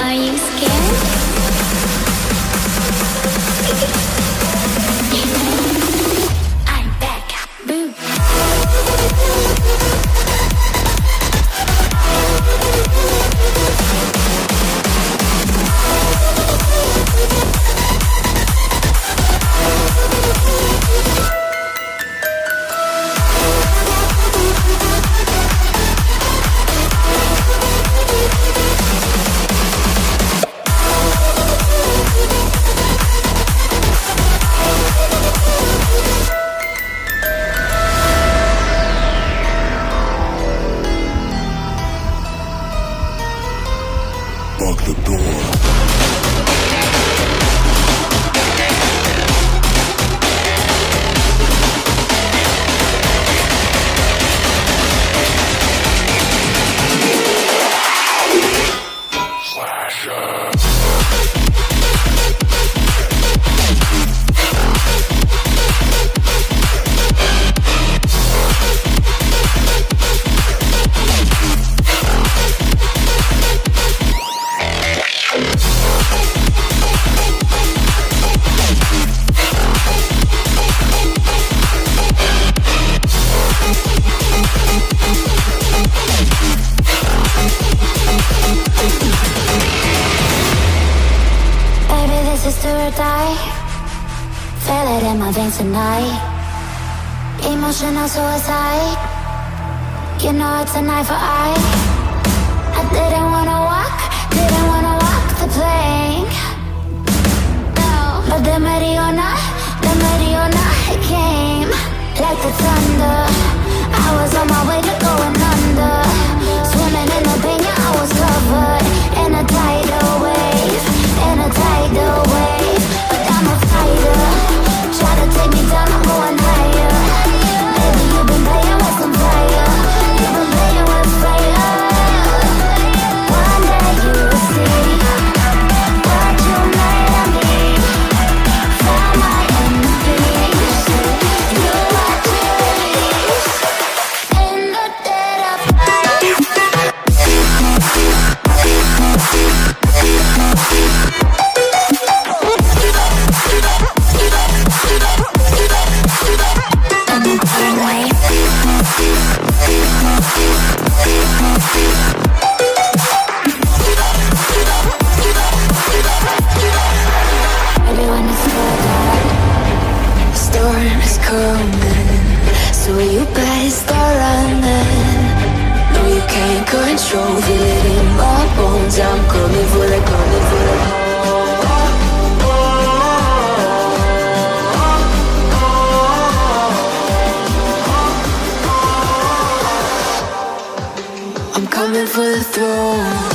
Are you scared? I'm back. Boo. Lock the door. Do or die. Feel it in my veins tonight. Emotional suicide. You know it's an eye for eye. I didn't wanna walk the plank. No, but the Mariona, it came like the thunder. I was on my way to going under. Swimming in the pain, yeah, I was covered in a tidal wave. In a tidal wave, but I'm a fighter. Try to take me down, I'm going higher. Baby, you've been playing with some fire. You've been playing with fire. One day you will see what you made of me. Found my enemies. You are to release in the dead of night. Everyone is scared. Storm is coming, so you better start running. No, you can't control, feel it in my bones. I'm coming for the I'm coming for the throne.